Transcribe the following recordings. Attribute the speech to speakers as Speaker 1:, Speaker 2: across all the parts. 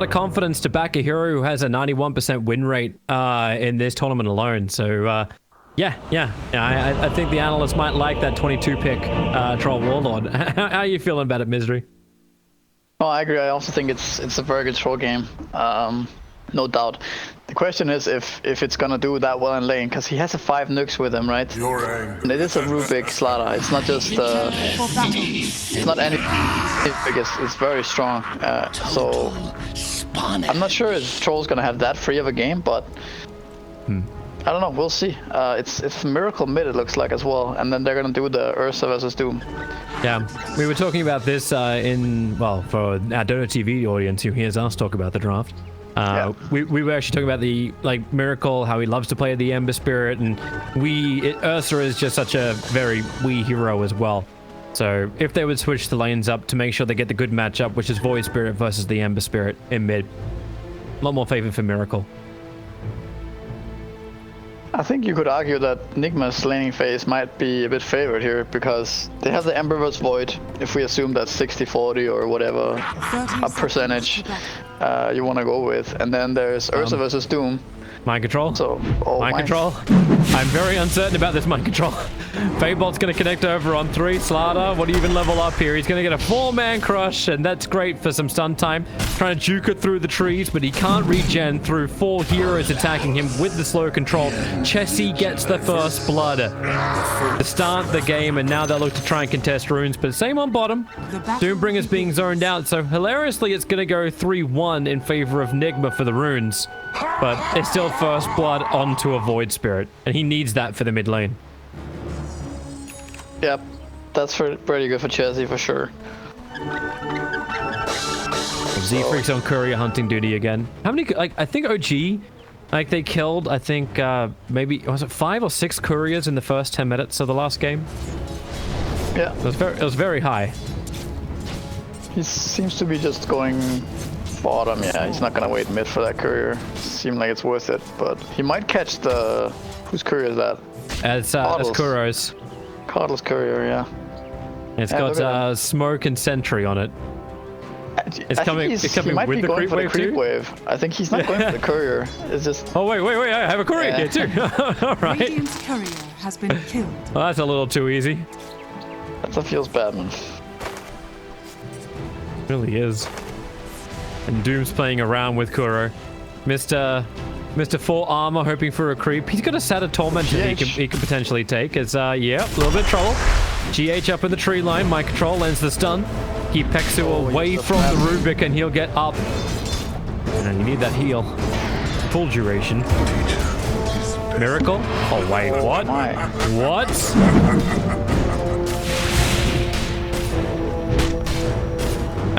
Speaker 1: of confidence to back a hero who has a 91% win rate in this tournament alone. So yeah, I think the analysts might like that 22 pick Troll Warlord. How are you feeling about it, Misery?
Speaker 2: Oh, I agree. I also think it's a very good troll game, no doubt. The question is if it's gonna do that well in lane, because he has a 5 nukes with him, right? And it is a Rubik Slaughter. It's not just it's not any. It's very strong. So I'm not sure if Troll's gonna have that free of a game, but I don't know. We'll see. It's Miracle mid, it looks like, as well, and then they're gonna do the Ursa versus Doom.
Speaker 1: Yeah, we were talking about this for our Dota TV audience who hears us talk about the draft. We were actually talking about the Miracle, how he loves to play the Ember Spirit, and Ursa is just such a very Wii hero as well. So if they would switch the lanes up to make sure they get the good matchup, which is Void Spirit versus the Ember Spirit in mid, a lot more favor for Miracle.
Speaker 2: I think you could argue that Nigma's laning phase might be a bit favored here because they have the Ember vs Void, if we assume that's 60-40 or whatever a percentage you want to go with. And then there's Ursa versus Doom.
Speaker 1: Mind control.
Speaker 2: So,
Speaker 1: mind control. I'm very uncertain about this mind control. Fabolt's going to connect over on 3. Slaughter, what do you even level up here? He's going to get a 4-man crush, and that's great for some stun time. Trying to juke it through the trees, but he can't regen through 4 heroes attacking him with the slow control. Chessie gets the first blood to start the game, and now they'll look to try and contest runes, but same on bottom. Doombringer's being zoned out, so hilariously it's going to go 3-1 in favor of Nigma for the runes. But it's still first blood onto a Void Spirit, and he needs that for the mid lane.
Speaker 2: Yep, that's pretty good for Chessie for sure.
Speaker 1: Z-Freak's on courier hunting duty again. How many, I think OG, they killed, I think, maybe, was it 5 or 6 couriers in the first 10 minutes of the last game?
Speaker 2: Yeah.
Speaker 1: It was very high.
Speaker 2: He seems to be just going bottom. Yeah, he's not gonna wait mid for that courier. Seems like it's worth it, but he might catch the... Whose courier is that?
Speaker 1: It's Kuro's.
Speaker 2: Coddle's courier, yeah.
Speaker 1: It's got smoke and sentry on it. It's coming with the creep wave
Speaker 2: I think he's not going for the courier. It's just...
Speaker 1: Oh, wait, I have a courier here too. All right.
Speaker 3: Radiant's courier has been killed.
Speaker 1: Well, that's a little too easy.
Speaker 2: That feels bad, man.
Speaker 1: It really is. And Doom's playing around with Kuro. Mr. Full Armor hoping for a creep. He's got a Satyr Torment that he could potentially take. It's, yeah, a little bit of trouble. GH up in the tree line. My control lands the stun. Keep Pexu away from the Rubik and he'll get up. And you need that heal. Full duration. Miracle? Oh, wait, what? What?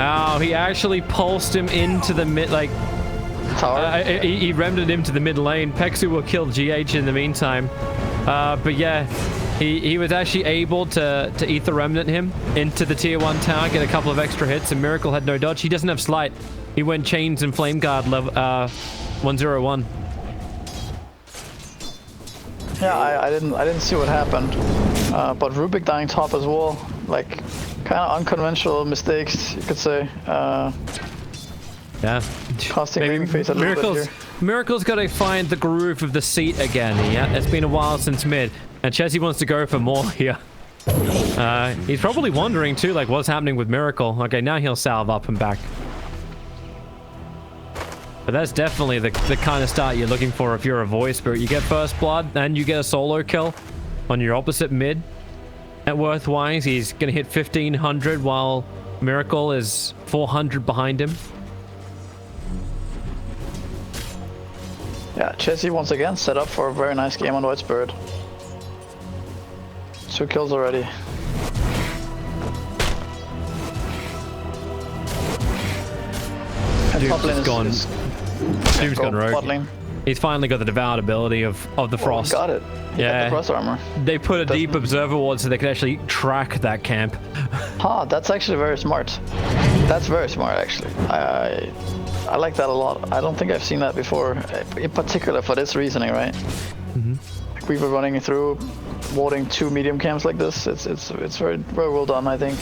Speaker 1: Oh, he actually pulsed him into the mid, he remned him to the mid lane. Pexu will kill GH in the meantime. But yeah, he was actually able to Ether Remnant him into the tier 1 tower, get a couple of extra hits, and Miracle had no dodge. He doesn't have Slight. He went Chains and Flame Guard level 101.
Speaker 2: Yeah, I didn't see what happened. But Rubik dying top as well, kind of unconventional mistakes, you could say.
Speaker 1: Yeah.
Speaker 2: Costing Maybe face a little bit here.
Speaker 1: Miracle's got to find the groove of the seat again. Yeah, it's been a while since mid, and Chessie wants to go for more here. He's probably wondering too, what's happening with Miracle. Okay, now he'll salve up and back. But that's definitely the kind of start you're looking for if you're a Void Spirit. You get first blood, and you get a solo kill on your opposite mid. Net worth-wise, he's going to hit 1,500 while Miracle is 400 behind him.
Speaker 2: Yeah, Chessie once again set up for a very nice game on Void Spirit. 2 kills already.
Speaker 1: Doom's gone. Doom's gone rogue. He's finally got the devoured ability of the Frost.
Speaker 2: Got it. He got the Frost armor.
Speaker 1: They put a deep observer ward so they could actually track that camp.
Speaker 2: That's actually very smart. That's very smart, actually. I like that a lot. I don't think I've seen that before, in particular for this reasoning, right? We were running through, warding 2 medium camps like this. It's very well done, I think.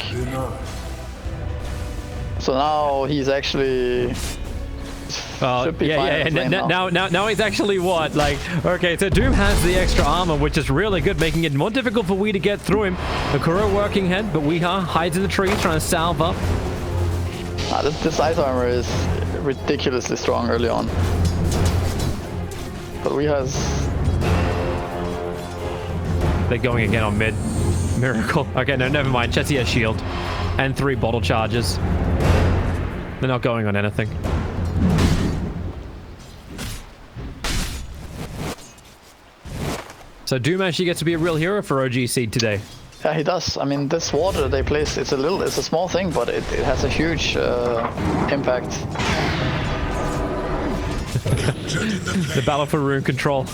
Speaker 2: So now he's actually Should be
Speaker 1: yeah.
Speaker 2: fine with flame
Speaker 1: Now he's actually what? Like, okay, so Doom has the extra armor, which is really good, making it more difficult for Wee to get through him. Akura working head, but Weeha hides in the trees, trying to salve up.
Speaker 2: This ice armor is ridiculously strong early on. But we has...
Speaker 1: They're going again on mid. Miracle. Okay, no, never mind. Chessie has shield. And 3 bottle charges. They're not going on anything. So Doom actually gets to be a real hero for OG Seed today.
Speaker 2: Yeah, he does. I mean, this water they place, it's a small thing, but it has a huge impact.
Speaker 1: The battle for rune control.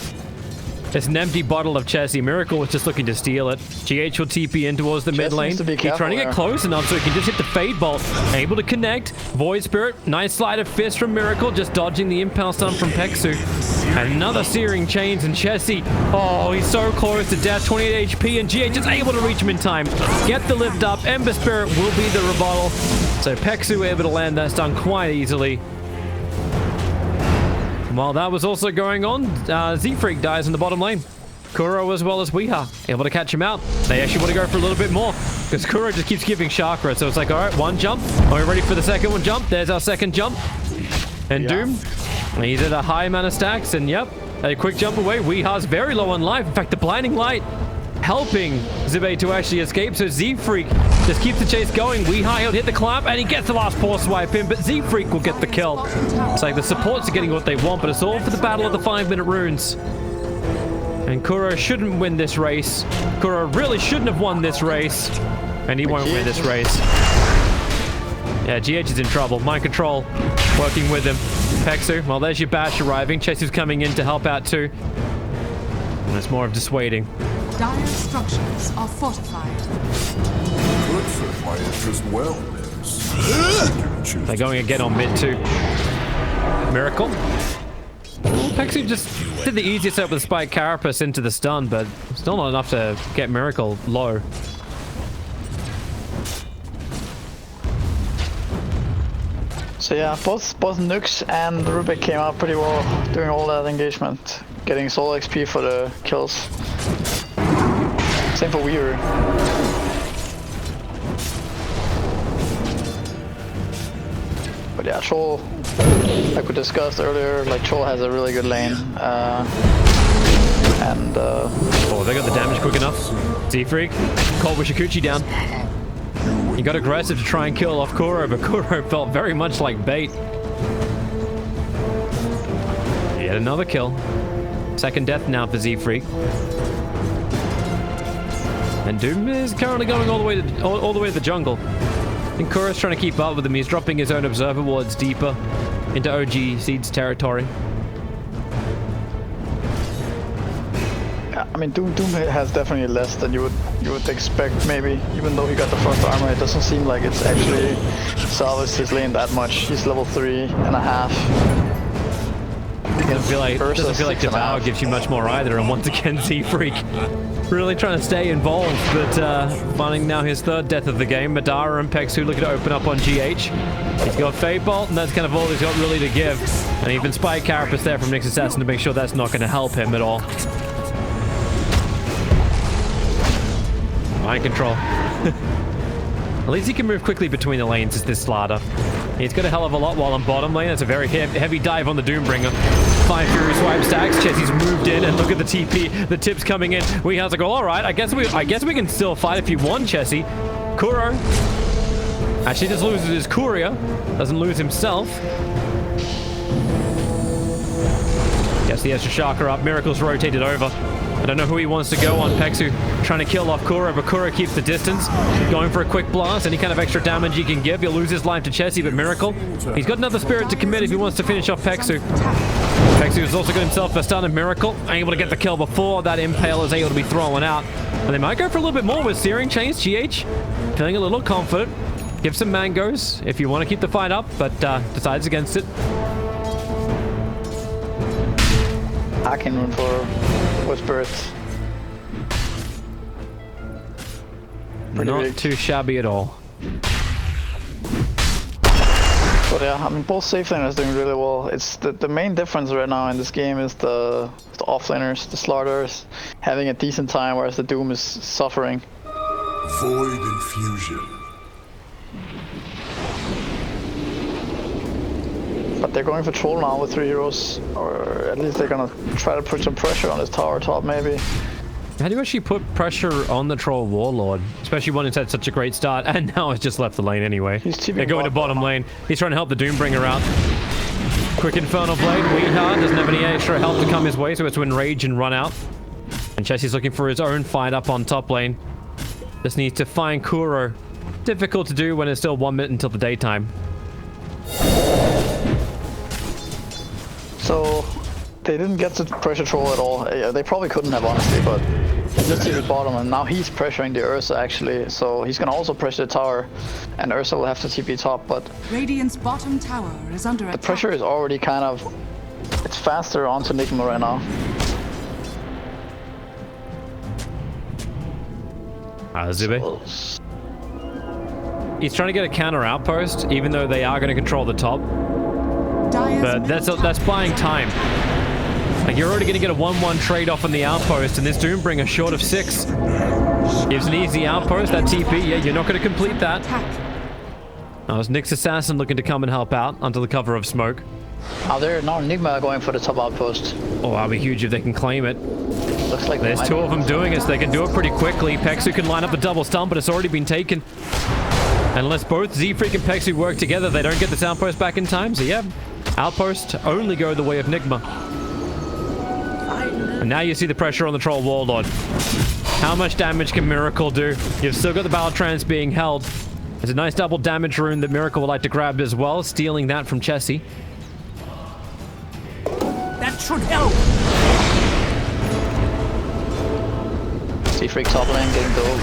Speaker 1: It's an empty bottle of Chessie. Miracle was just looking to steal it. GH will TP in towards the mid lane. He's trying to get close enough so he can just hit the Fade Bolt. Able to connect. Void Spirit. Nice slide of fist from Miracle. Just dodging the Impulse Stun from Peksu. Another Searing Chains and Chessie. Oh, he's so close to death. 28 HP and GH is able to reach him in time. Get the lift up. Ember Spirit will be the rebuttal. So Peksu able to land that stun quite easily. While that was also going on, Z-Freak dies in the bottom lane. Kuro as well as Weeha, able to catch him out. They actually want to go for a little bit more, because Kuro just keeps giving chakra, so it's like, alright, 1 jump. Are we ready for the second one jump? There's our second jump. And Doom, he's at a high amount of stacks, and yep, a quick jump away. Weeha's very low on life. In fact, the blinding light helping Zibe to actually escape, so Z-Freak just keeps the chase going. Weeha, he'll hit the clamp, and he gets the last paw swipe in, but Z-Freak will get the kill. It's like the supports are getting what they want, but it's all for the battle of the 5-minute runes. And Kuro shouldn't win this race. Kuro really shouldn't have won this race, and he won't win this race. Yeah, GH is in trouble. Mind control working with him. Peksu, well, there's your bash arriving. Chessy's coming in to help out too. And it's more of dissuading.
Speaker 3: Dire structures are fortified.
Speaker 4: Good for my interest wellness.
Speaker 1: They're going again on mid too. Miracle. Peksu just did the easiest up with Spike Carapace into the stun, but still not enough to get Miracle low.
Speaker 2: So yeah, both Nux and Rubik came out pretty well doing all that engagement, getting soul XP for the kills. Same for Weaver. But yeah, Troll, like we discussed earlier, like Troll has a really good lane.
Speaker 1: Oh, they got the damage quick enough. Z-Freak, called Wishikuchi down. He got aggressive to try and kill off Kuro, but Kuro felt very much like bait. Yet another kill. Second death now for Z-Freak. And Doom is currently going all the way to the jungle. And Kuro's trying to keep up with him. He's dropping his own observer wards deeper into OG Seed's territory.
Speaker 2: I mean, Doom has definitely less than you would expect, maybe. Even though he got the first armor, it doesn't seem like it's actually salvaged his lane that much. He's level 3.5.
Speaker 1: Doesn't feel like Devour gives you much more either, and once again Z-Freak really trying to stay involved, but finding now his 3rd death of the game. Madara and Peksu looking to open up on GH. He's got Fade Bolt, and that's kind of all he's got really to give. And even Spike Carapace there from Nyx Assassin to make sure that's not going to help him at all. Mind control. At least he can move quickly between the lanes as this Slaughter. He's got a hell of a lot while on bottom lane. That's a very heavy dive on the Doombringer. 5 Fury swipe stacks. Chessie's moved in, and look at the TP. The tips coming in. Weeha's like, all right, I guess we can still fight if you want, Chessie. Kuro actually just loses his courier. Doesn't lose himself. Gets the extra chakra up. Miracle's rotated over. I don't know who he wants to go on. Peksu trying to kill off Kuro, but Kuro keeps the distance. Going for a quick blast. Any kind of extra damage he can give. He'll lose his life to Chessie, but Miracle, he's got another spirit to commit if he wants to finish off Peksu. Peksu has also got himself a stun, and Miracle able to get the kill before that Impale is able to be thrown out. And they might go for a little bit more with Searing Chains. GH feeling a little confident. Give some mangoes if you want to keep the fight up, but decides against it.
Speaker 2: I can run for spirits.
Speaker 1: Not too shabby at all.
Speaker 2: But yeah, I mean, both safe laners doing really well. It's the main difference right now in this game is the off laners, the Slaughters, having a decent time, whereas the Doom is suffering.
Speaker 4: Void infusion.
Speaker 2: But they're going for Troll now with 3 heroes, or at least they're gonna try to put some pressure on this tower top, maybe.
Speaker 1: How do you actually put pressure on the Troll Warlord? Especially when it's had such a great start, and now it's just left the lane anyway. They're going to bottom lane. He's trying to help the Doombringer out. Quick Infernal Blade. Weehard doesn't have any extra help to come his way, so it's to enrage and run out. And Chessie's looking for his own fight up on top lane. Just needs to find Kuro. Difficult to do when it's still 1 minute until the daytime.
Speaker 2: So they didn't get to pressure Troll at all. Yeah, they probably couldn't have, honestly, but just to the bottom, and now he's pressuring the Ursa actually, so he's gonna also pressure the tower, and Ursa will have to TP top, but
Speaker 3: Radiant's bottom tower is under attack.
Speaker 2: the pressure is already kind of, it's faster onto Nigma right now.
Speaker 1: Zubi. He's trying to get a counter outpost, even though they are going to control the top. But that's buying time. Like, you're already going to get a 1-1 trade-off on the outpost, and this Doombringer short of 6 gives an easy outpost. That TP, yeah, you're not going to complete that. Now it's Nyx Assassin looking to come and help out under the cover of smoke.
Speaker 2: Oh, there now Nigma going for the top outpost.
Speaker 1: Oh, that'll be huge if they can claim it.
Speaker 2: Looks like
Speaker 1: there's 2 of them doing it, so they can do it pretty quickly. Pexu can line up a double stun, but it's already been taken. Unless both Z-Freak and Pexu work together, they don't get this outpost back in time. So yeah, outpost only go the way of Nigma. And now you see the pressure on the Troll Warlord. How much damage can Miracle do? You've still got the Battle Trance being held. There's a nice double damage rune that Miracle would like to grab as well, stealing that from Chessie.
Speaker 3: That should help.
Speaker 2: Z-Freak top lane getting gold.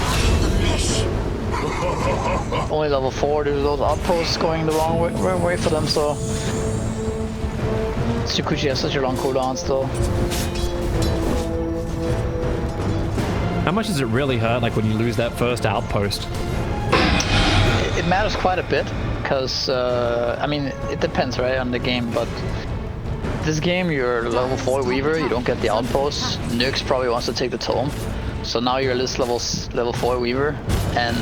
Speaker 2: Only level 4 due to those outposts going the wrong way for them, so Tsukuchi has such a long cooldown still.
Speaker 1: How much does it really hurt, like, when you lose that first outpost?
Speaker 2: It matters quite a bit, because, I mean, it depends, right, on the game, but this game, you're level 4 Weaver, you don't get the outposts. Nyx probably wants to take the Tome, so now you're at least level 4 Weaver, and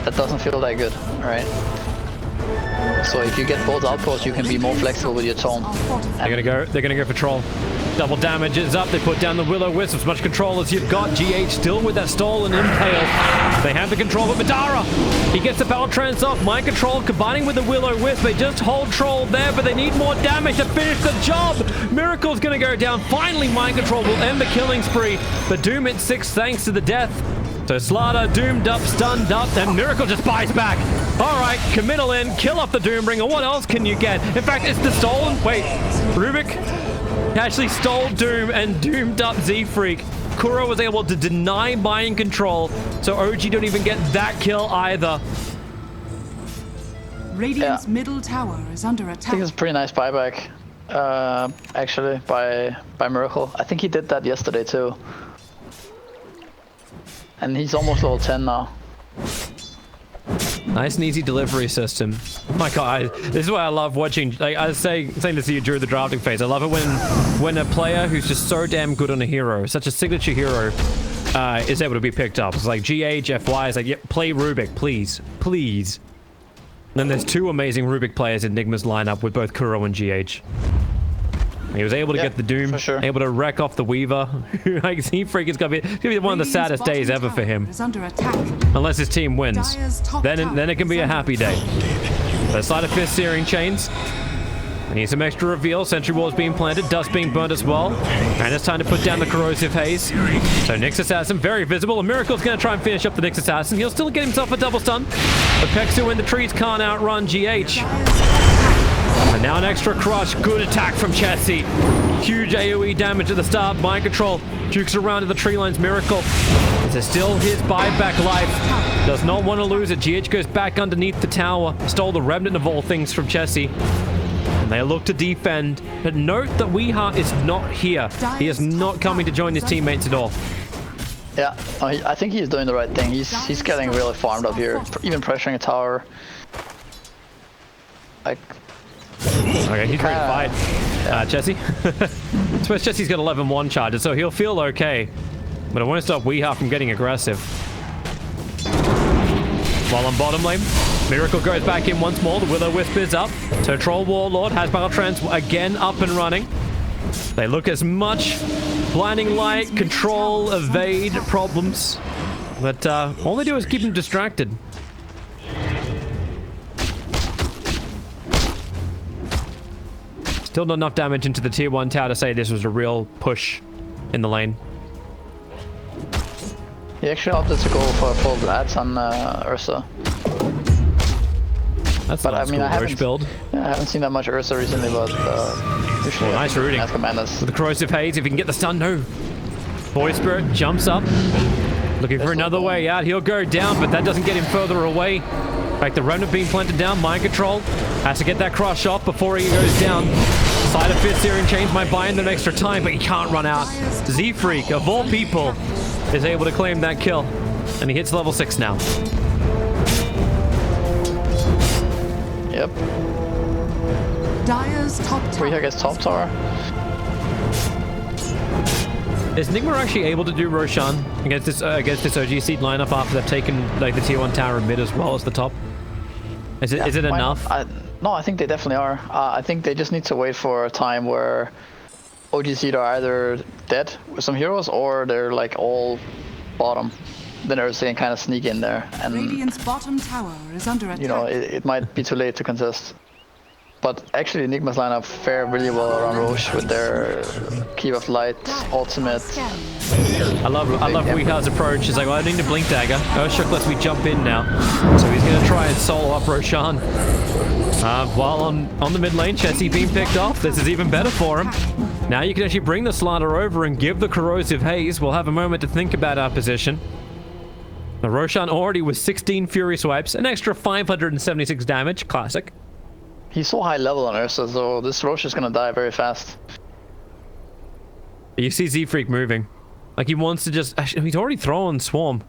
Speaker 2: that doesn't feel that good, right? So if you get both outposts, you can be more flexible with your Tome.
Speaker 1: They're gonna go for Troll. Double damage is up. They put down the Will-O-Wisp. As much control as you've got. GH still with that stolen impale. They have the control, but Madara, he gets the Battle Trance off. Mind Control combining with the Will-O-Wisp. They just hold Troll there, but they need more damage to finish the job. Miracle's gonna go down. Finally, Mind Control will end the killing spree. The Doom at 6 thanks to the death. So Slaughter doomed up, stunned up, and Miracle just buys back. All right, committal in, kill off the Doombringer. What else can you get? In fact, it's the stolen. Wait, Rubik actually stole Doom and doomed up Z-Freak. Kuro was able to deny Mind Control, so OG don't even get that kill either.
Speaker 3: Radiant's middle tower is under
Speaker 2: I
Speaker 3: attack.
Speaker 2: think it's a pretty nice buyback, actually, by Miracle. I think he did that yesterday too. And he's almost level 10 now.
Speaker 1: Nice and easy delivery system. Oh my god, this is why I love watching. Like I was saying this to you during the drafting phase. I love it when a player who's just so damn good on a hero, such a signature hero, is able to be picked up. It's like GH, FY is like, yep, play Rubik, please, please. And then there's 2 amazing Rubik players in Nigma's lineup with both Kuro and GH. He was able to get the Doom,
Speaker 2: for sure.
Speaker 1: able to wreck off the Weaver. Like, Z-Freak is gonna be one of the saddest days ever for him. Unless his team wins. Then it can be a happy day. So Sleight of Fist Searing Chains. I need some extra reveal. Sentry Wall's being planted, dust being burnt as well. And it's time to put down the Corrosive Haze. So Nyx Assassin, very visible. A Miracle's gonna try and finish up the Nyx Assassin. He'll still get himself a double stun. But Pexu in the trees can't outrun GH. And now an extra crush. Good attack from Chessie. Huge AoE damage at the start. Mind Control jukes around to the tree lines. Miracle. This is still his buyback life. Does not want to lose it. GH goes back underneath the tower. Stole the remnant of all things from Chessie. And they look to defend. But note that Weehart is not here. He is not coming to join his teammates at all.
Speaker 2: Yeah, I think he's doing the right thing. He's getting really farmed up here. Even pressuring a tower. Like,
Speaker 1: Okay, he's ready to fight. Jesse? I suppose Jesse's got 11-1 charges, so he'll feel okay. But I want to stop Weeha from getting aggressive. While on bottom lane, Miracle goes back in once more. The Will-O-Wisp is up. So Troll Warlord has Battle Trance again up and running. They look as much blinding light, control, evade problems. But all they do is keep him distracted. Still not enough damage into the tier 1 tower to say this was a real push in the lane.
Speaker 2: He actually opted to go for full blats on Ursa.
Speaker 1: That's not a Roche build.
Speaker 2: Yeah, I haven't seen that much Ursa recently, but usually
Speaker 1: nice rooting.
Speaker 2: as commanders.
Speaker 1: With the Corrosive Haze, if he can get the stun, no. Boy Spirit jumps up, looking for another way out. He'll go down, but that doesn't get him further away. In fact, the Remnant being planted down, Mind Control has to get that crush off before he goes down. Side of Fist Searing Chains might buy him an extra time, but he can't run out. Z-Freak, of all people, is able to claim that kill, and he hits level 6 now.
Speaker 2: Yep.
Speaker 3: Dire's top tower.
Speaker 2: Weeha gets top tower.
Speaker 1: Is Nigma actually able to do Roshan against this OG seed lineup after they've taken like the tier 1 tower mid as well as the top? Is it enough?
Speaker 2: No, I think they definitely are. I think they just need to wait for a time where OG seed are either dead with some heroes or they're like all bottom. Then Ursa can kind of sneak in there, and
Speaker 3: Radiant's bottom tower is under attack.
Speaker 2: you know it might be too late to contest. But actually, Nigma's lineup fare really well around Roche with their Keep of Light, ultimate.
Speaker 1: I love Weeha's approach. He's like, well, I need a Blink Dagger. Urshuk lets me jump in now. So he's going to try and solo up Roshan. While on the mid lane, Chessie being picked off. This is even better for him. Now you can actually bring the Slanter over and give the Corrosive Haze. We'll have a moment to think about our position. Now, Roshan already with 16 Fury Swipes, an extra 576 damage. Classic.
Speaker 2: He's so high level on Ursa, so this Roche is gonna die very fast.
Speaker 1: You see Z-Freak moving. Like he wants to just... He's already throwing Swarm.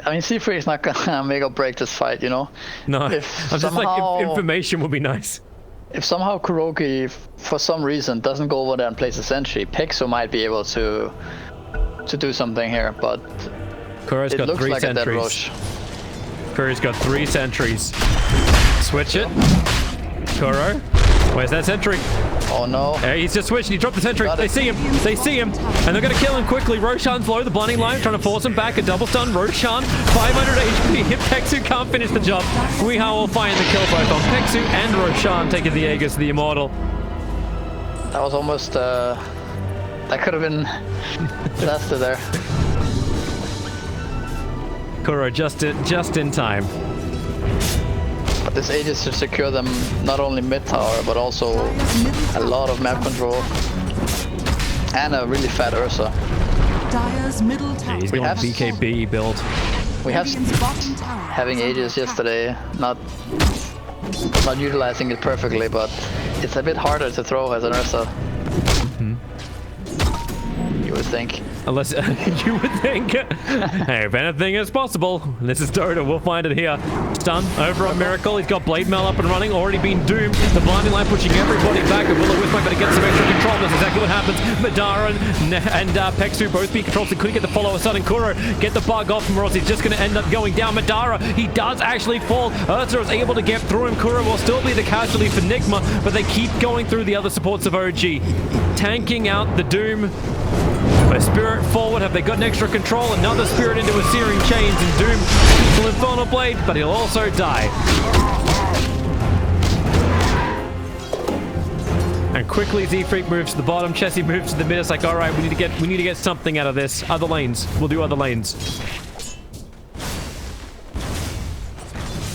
Speaker 2: I mean, Z-Freak is not gonna make or break this fight, you know?
Speaker 1: No, I'm just like, information would be nice.
Speaker 2: If somehow Kuroki, for some reason, doesn't go over there and place a sentry, Pexo might be able to do something here, but...
Speaker 1: Kuro's got
Speaker 2: looks
Speaker 1: 3
Speaker 2: like
Speaker 1: sentries.
Speaker 2: A dead Roche.
Speaker 1: Kuro's got 3 sentries. Switch it. Kuro, where's that sentry?
Speaker 2: Oh no.
Speaker 1: He's just switched. He dropped the sentry. They see him. They see him. And they're going to kill him quickly. Roshan's low. The blinding line trying to force him back. A double stun. Roshan, 500 HP. Hit Pexu can't finish the job. Weeha will find the kill both on Pexu and Roshan, taking the Aegis, the Immortal.
Speaker 2: That was almost, that could have been disaster there.
Speaker 1: Kuro just in time.
Speaker 2: But this Aegis should secure them not only mid tower, but also a lot of map control. And a really fat Ursa.
Speaker 3: Dire's middle tower.
Speaker 1: He's going BKB build.
Speaker 2: We have having Aegis yesterday, not utilizing it perfectly, but it's a bit harder to throw as an Ursa. You would think.
Speaker 1: Unless you would think. Hey, if anything is possible. This is Dota. We'll find it here. Stun over on Miracle. He's got Blade Mail up and running. Already been doomed. The blinding line pushing everybody back. And Will-O-Wisp might better get some extra control. That's exactly what happens. Madara and Pexu both be controlled. So couldn't get the follow. Stun and Kuro get the bug off him, or else he's just going to end up going down. Madara, he does actually fall. Ursa is able to get through him. Kuro will still be the casualty for Nigma, but they keep going through the other supports of OG. Tanking out the Doom. But Spirit forward, have they got an extra control? Another Spirit into a Searing Chains, and Doom will Infernal Blade, but he'll also die. And quickly Z-Freak moves to the bottom, Chessie moves to the mid. It's like, alright, we need to get something out of this. Other lanes. We'll do other lanes.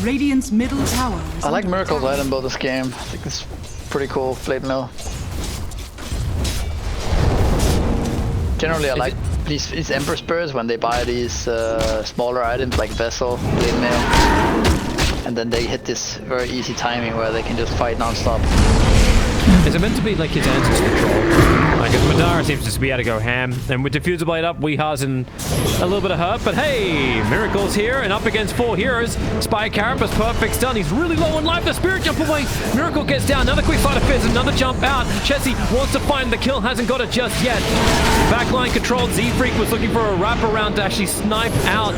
Speaker 3: Radiant's middle tower.
Speaker 2: I like Miracle's item build this game. I think it's pretty cool. Blade Mill. Generally, I like these Emperor Spurs when they buy these smaller items like Vessel, Blade Mail, and then they hit this very easy timing where they can just fight non-stop.
Speaker 1: Is it meant to be like his answer to the troll? Like, if Madara seems to be able to go ham, and with Diffuser Blade up, Weeha's in a little bit of hurt, but hey, Miracle's here, and up against 4 heroes. Spy Carapace, perfect stun. He's really low on life. The Spirit Jump away. Miracle gets down. Another quick fighter fizz, another jump out. Chessie wants to find the kill, hasn't got it just yet. Backline controlled. Z-Freak was looking for a wraparound to actually snipe out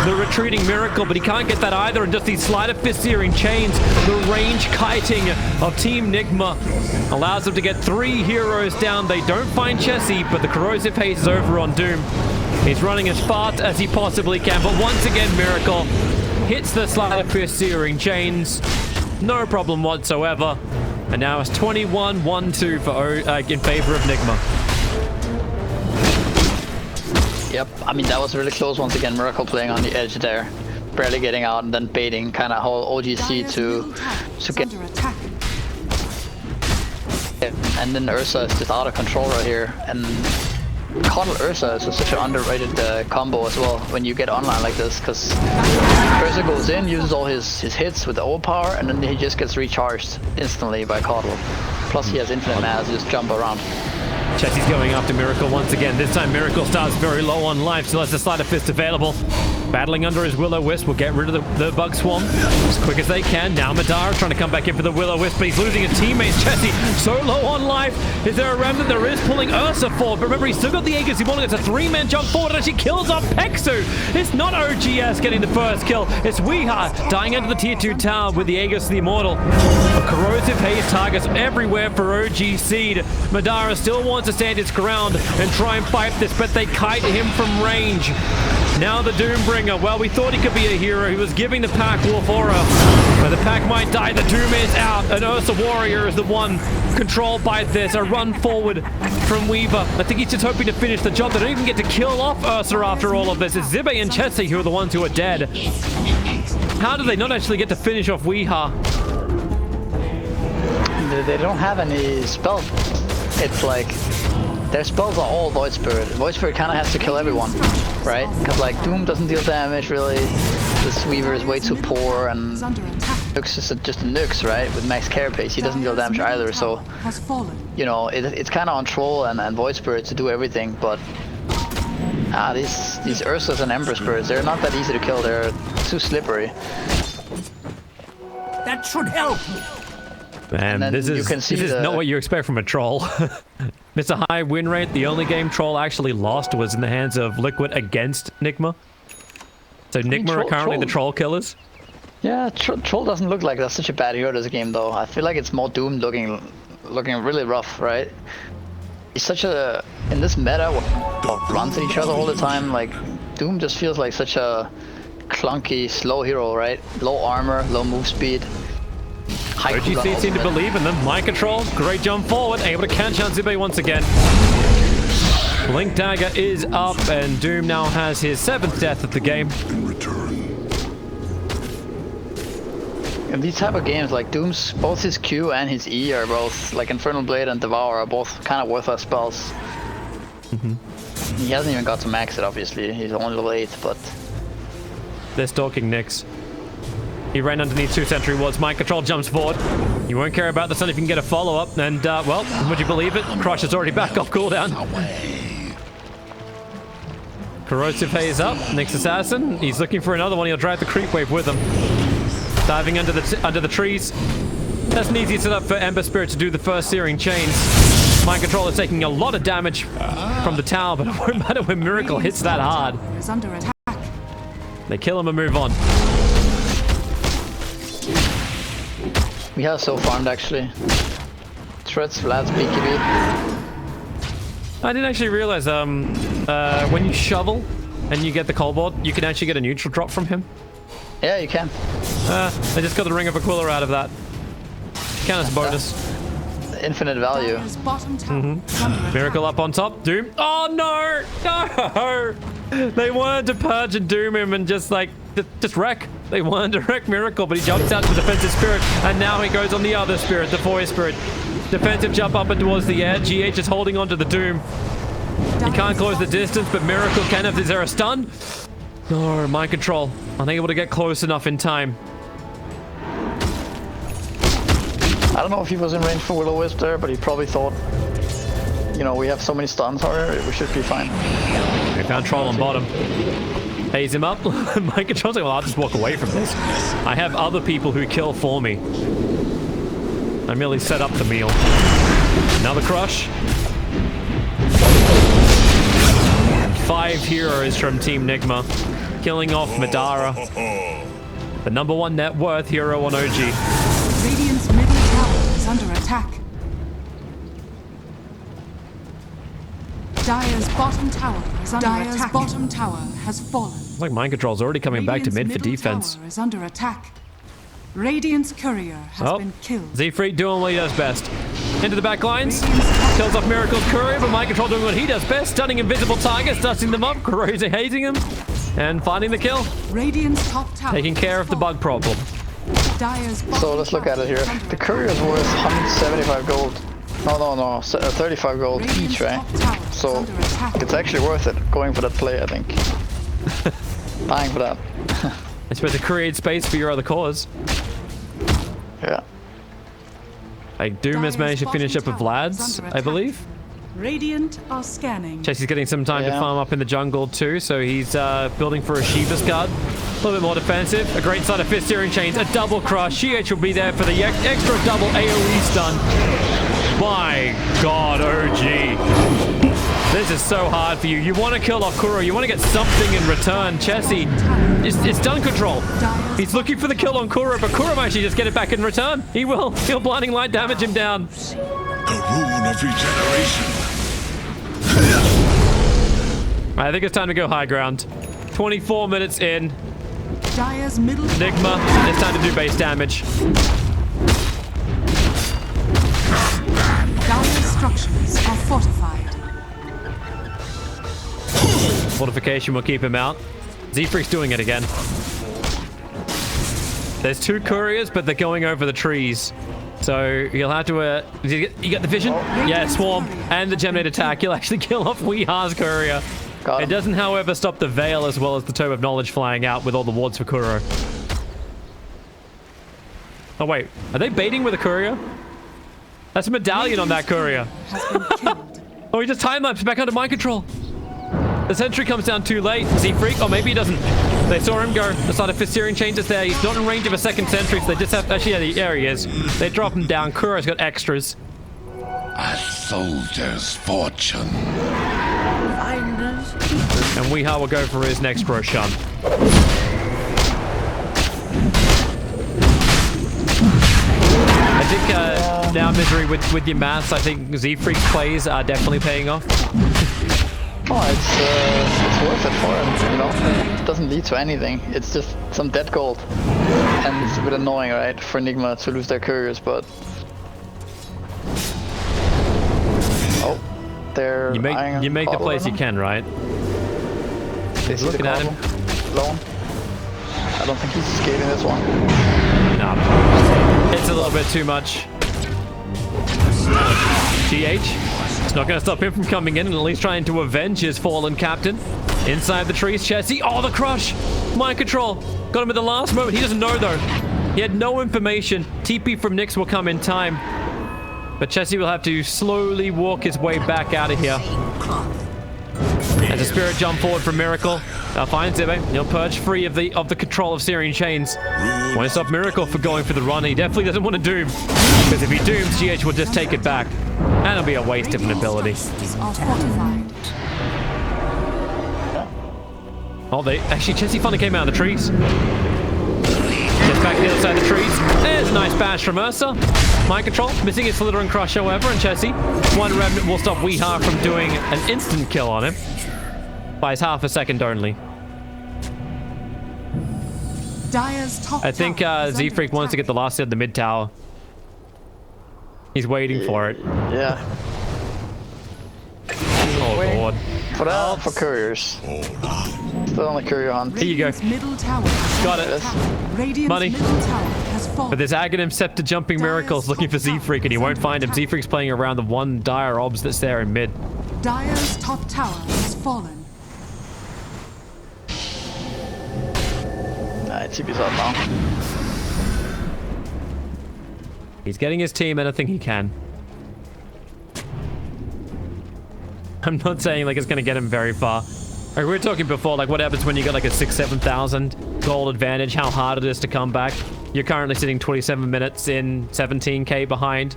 Speaker 1: the retreating Miracle, but he can't get that either, and just these sleight of fist searing chains, the range kiting of Team Nigma allows them to get 3 heroes down. They don't find Chessie, but the corrosive haze is over on Doom. He's running as fast as he possibly can, but once again, Miracle hits the sleight of fist searing chains. No problem whatsoever. And now it's 21-1-2 for in favor of Nigma.
Speaker 2: Yep, I mean, that was really close once again. Miracle playing on the edge there. Barely getting out and then baiting kind of whole OGC to get... And then Ursa is just out of control right here. And Coddle Ursa is such an underrated combo as well when you get online like this, because Ursa goes in, uses all his hits with the overpower, and then he just gets recharged instantly by Coddle. Plus he has infinite mana to just jump around.
Speaker 1: Chessie's going after Miracle once again. This time Miracle starts very low on life, so has the Sleight of Fist available. Battling under his Will-O-Wisp will get rid of the Bug Swarm as quick as they can. Now Madara trying to come back in for the Will-O-Wisp, but he's losing his teammates. Chessie so low on life. Is there a remnant? There is, pulling Ursa forward. But remember, he's still got the Aegis. He wanted it to 3-man jump forward and actually kills off Pexu. It's not OGS getting the first kill. It's Weeha dying under the tier 2 tower with the Aegis the Immortal. A corrosive haze targets everywhere for OG Seed. Madara still wants to stand his ground and try and fight this, but they kite him from range. Now the Doombringer. Well, we thought he could be a hero. He was giving the pack Wolf Aura, but the pack might die. The Doom is out, and Ursa Warrior is the one controlled by this. A run forward from Weaver. I think he's just hoping to finish the job. They don't even get to kill off Ursa after all of this. It's Zibe and Chessie who are the ones who are dead. How do they not actually get to finish off Weeha?
Speaker 2: They don't have any spells. It's like their spells are all Void Spirit. Void Spirit kind of has to kill everyone, right? Because like Doom doesn't deal damage really. This Weaver is way too poor, and Nux is just a Nux, right? With max carapace, he doesn't deal damage either. So you know it's kind of on Troll and Void Spirit to do everything. But these Ursas and Ember Spirits, they're not that easy to kill. They're too slippery.
Speaker 5: That should help.
Speaker 1: Man, this is not what you expect from a Troll. Mr. High win rate, the only game Troll actually lost was in the hands of Liquid against Nigma. So Nigma are currently the Troll killers.
Speaker 2: Yeah, Troll doesn't look like that's such a bad hero this game though. I feel like it's more Doom looking really rough, right? He's such a, in this meta, runs at each other all the time, like Doom just feels like such a clunky, slow hero, right? Low armor, low move speed.
Speaker 1: OGC seem to believe in them. Mind control, great jump forward, able to catch out Zibe once again. Blink Dagger is up, and Doom now has his 7th death of the game.
Speaker 2: In these type of games, like Doom's, both his Q and his E are both, like Infernal Blade and Devour are both kind of worthless spells. He hasn't even got to max it, obviously. He's only level 8, but...
Speaker 1: They're stalking Nyx. He ran underneath 2 sentry wards. Mind control jumps forward. You won't care about the sun if you can get a follow-up. And, well, would you believe it? Crush is already back off cooldown. Corrosive Haze up. Nyx Assassin. He's looking for another one. He'll drive the creep wave with him. Diving under the trees. That's an easy setup for Ember Spirit to do the first searing chains. Mind control is taking a lot of damage from the tower, but it won't matter when Miracle hits that hard. They kill him and move on.
Speaker 2: We have so farmed actually. Threats, Vlad's BKB.
Speaker 1: I didn't actually realize when you shovel and you get the Kobold, you can actually get a neutral drop from him.
Speaker 2: Yeah, you can.
Speaker 1: I just got the Ring of Aquila out of that. Count as a bonus.
Speaker 2: Infinite value.
Speaker 1: Miracle up on top. Doom. Oh no! No! They wanted to purge and doom him and just like just wreck. They wanted to wreck Miracle, but he jumps out to the defensive spirit, and now he goes on the other spirit, the Void Spirit. Defensive jump up and towards the air. GH is holding on to the Doom. He can't close the distance, but Miracle can. Is there a stun? No, mind control. Unable to get close enough in time.
Speaker 2: I don't know if he was in range for Will-O-Wisp there, but he probably thought, you know, we have so many stuns here, we should be fine.
Speaker 1: We found Troll on bottom. Haze him up. My control's like, well, I'll just walk away from this. I have other people who kill for me. I merely set up the meal. Another crush. 5 heroes from Team Nigma, killing off Madara, the #1 net worth hero on OG.
Speaker 3: Radiant's middle tower is under attack. Dire's bottom tower is under attack. Dire's bottom tower has fallen.
Speaker 1: It's like mind control's already coming back to mid for defense.
Speaker 3: Tower is under attack. Radiant's courier has been killed.
Speaker 1: Z-Freak doing what he does best. Into the back lines. Kills off Miracle's courier, but mind control doing what he does best. Stunning invisible targets, dusting them up, corrosing, hazing them, and finding the kill.
Speaker 3: Radiant's top tower
Speaker 1: taking care of the bug problem.
Speaker 2: So let's look at it here. The courier's worth 175 gold. No, 35 gold each, right? So it's actually worth it going for that play, I think. Buying for that.
Speaker 1: I suppose to create space for your other cause.
Speaker 2: Yeah.
Speaker 1: Like Doom has managed to finish up with Vlad's, I believe.
Speaker 3: Radiant are scanning.
Speaker 1: Chessie's getting some time to farm up in the jungle too, so he's building for a Shiva's card. A little bit more defensive. A great side of fist steering chains. A double crush. GH will be there for the extra double AoE stun. My god, OG. This is so hard for you. You want to kill off Kuro. You want to get something in return. Chessie, it's stun control. He's looking for the kill on Kuro, but Kuro might actually just get it back in return. He will. He'll blinding light damage him down.
Speaker 4: The rune of regeneration.
Speaker 1: I think it's time to go high ground. 24 minutes in.
Speaker 3: Dire's middle
Speaker 1: Nigma, it's time to do base damage.
Speaker 3: Dire's structures are fortified.
Speaker 1: Fortification will keep him out. Z-Freak's doing it again. There's 2 couriers, but they're going over the trees. So you'll have to, you get the vision? Yeah, Swarm and the Geminate attack. You'll actually kill off Weeha's courier. It doesn't, however, stop the Veil as well as the Tome of Knowledge flying out with all the wards for Kuro. Oh, wait. Are they baiting with a courier? That's a medallion on that courier. Oh, he just time-lapsed back under mind control. The sentry comes down too late. Z-Freak? Or maybe he doesn't. They saw him go. The side of Fistirian changes there. He's not in range of a second sentry, so they just have... Actually, yeah, there he is. They drop him down. Kuro's got extras.
Speaker 4: A soldier's fortune.
Speaker 1: And Weeha will go for his next Roshan. I think now, Misery, with your maths, I think Z-Freak's plays are definitely paying off.
Speaker 2: Oh, it's worth it for him, you know? It doesn't lead to anything. It's just some dead gold. And it's a bit annoying, right, for Nigma to lose their couriers, but... Oh, they're
Speaker 1: You make the plays you can, right?
Speaker 2: He's
Speaker 1: looking at him.
Speaker 2: Alone. I don't think he's escaping this one.
Speaker 1: No. It's a little bit too much. GH. It's not going to stop him from coming in and at least trying to avenge his fallen captain. Inside the trees, Chessie. Oh, the crush! Mind control. Got him at the last moment. He doesn't know, though. He had no information. TP from Nyx will come in time. But Chessie will have to slowly walk his way back out of here. As a spirit jump forward from Miracle. Finds Zibbe. He'll purge free of the control of Syrian chains. Want to stop Miracle for going for the run. He definitely doesn't want to doom. Because if he dooms, GH will just take it back. And it'll be a waste of an ability. Oh, actually, Chessie finally came out of the trees. Just back to the other side of the trees. There's a nice bash from Ursa. Mind control, missing his Slither and Crush, however, and Chessie. One remnant will stop Weeha from doing an instant kill on him. By half a second only. I think Z-Freak wants to get the last hit of the mid tower. He's waiting for it.
Speaker 2: Yeah.
Speaker 1: Oh, Lord.
Speaker 2: For that, for couriers. Still on the courier hunt.
Speaker 1: Here you go. Got it. Money. But there's Aghanim Scepter jumping miracles looking for Z-Freak, and he won't find him. Z-Freak's playing around the one dire obs that's there in mid.
Speaker 3: Dire's top tower has fallen.
Speaker 2: TP's out now.
Speaker 1: He's getting his team anything he can. I'm not saying like it's gonna get him very far. Like we were talking before, like what happens when you get like a 6,000-7,000 gold advantage, how hard it is to come back. You're currently sitting 27 minutes in, 17k behind,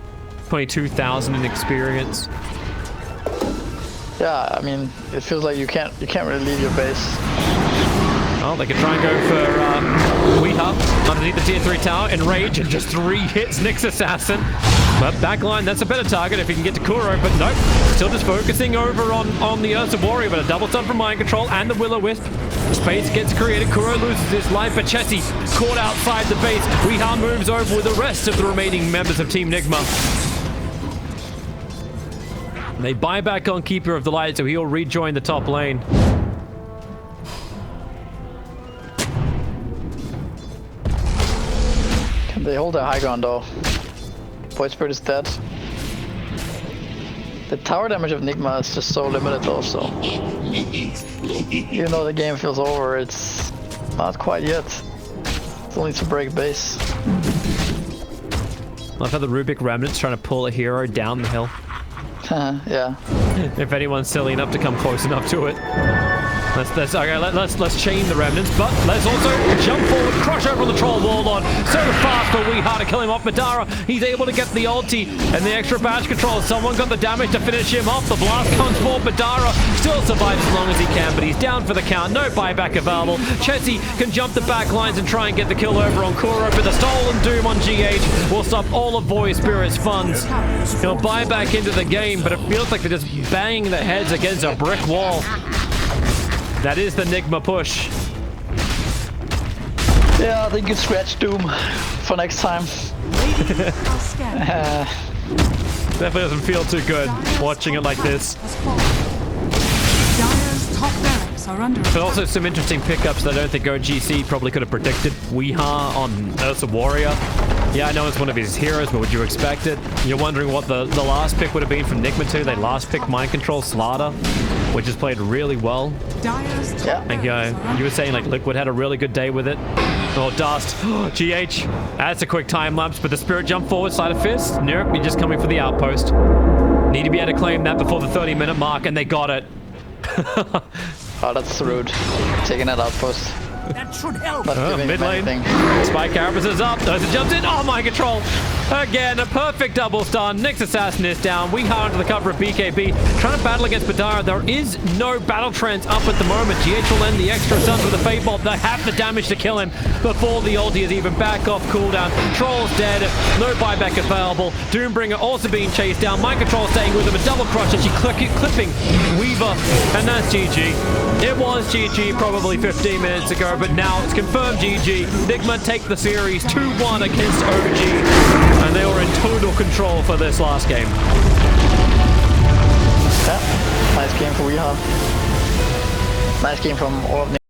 Speaker 1: 22,000 in experience.
Speaker 2: Yeah, I mean, it feels like you can't really leave your base.
Speaker 1: Oh, they can try and go for WeHa underneath the tier 3 tower, enrage, and just 3 hits Nyx Assassin. But backline, that's a better target if he can get to Kuro, but nope. Still just focusing over on the Ursa Warrior, but a double stun from Mind Control and the Will-O-Wisp. Space gets created, Kuro loses his life, but Chessie caught outside the base. WeHa moves over with the rest of the remaining members of Team Nigma. And they buy back on Keeper of the Light, so he'll rejoin the top lane.
Speaker 2: Can they hold their high ground though? Void Spirit is dead. The tower damage of Nigma is just so limited though, so... Even though the game feels over, it's not quite yet. Still needs to break base.
Speaker 1: Love how the Rubik Remnant's trying to pull a hero down the hill.
Speaker 2: Yeah.
Speaker 1: If anyone's silly enough to come close enough to it. Let's chain the remnants, but let's also jump forward, crush over on the troll warlord. So fast for WeHa to kill him off. Madara, he's able to get the ulti and the extra badge control. Someone got the damage to finish him off. The blast comes for Madara, still survives as long as he can, but he's down for the count. No buyback available. Chessie can jump the back lines and try and get the kill over on Kuro, but the stolen doom on GH will stop all of Void Spirit's funds. He'll buy back into the game, but it feels like they're just banging their heads against a brick wall. That is the Nigma push.
Speaker 2: Yeah, I think you scratch Doom for next time.
Speaker 1: Definitely doesn't feel too good watching it like this.
Speaker 3: Dire's top barracks are under
Speaker 1: But also some interesting pickups that I don't think OGC probably could have predicted. WeHa on Ursa Warrior. Yeah, I know it's one of his heroes, but would you expect it? You're wondering what the last pick would have been from Nigma 2. They last picked Mind Control Slaughter, which has played really well.
Speaker 2: Yeah.
Speaker 1: Like, you were saying, like, Liquid had a really good day with it. Oh, Dust. GH. That's a quick time lapse, but the Spirit jump forward, side of fist. Nope, you're just coming for the outpost. Need to be able to claim that before the 30-minute mark, and they got it.
Speaker 2: Oh, that's rude. Taking that outpost.
Speaker 3: That should help.
Speaker 1: Mid lane. Spike Carapace is up. Those jumps in. Oh, Mind Control. Again, a perfect double stun. Nyx Assassin is down. WeHa under the cover of BKB. Trying to battle against Madara. There is no battle trance up at the moment. GH will end the extra stuns with a Fade Bolt. They have the damage to kill him before the ulti is even back off cooldown. Troll's dead. No buyback available. Doombringer also being chased down. Mind Control staying with him. A double crush as she clipping Weaver. And that's GG. It was GG probably 15 minutes ago, but now it's confirmed GG. Nigma take the series 2-1 against OG. And they were in total control for this last game.
Speaker 2: Yeah, nice game for WeHa. Nice game from all of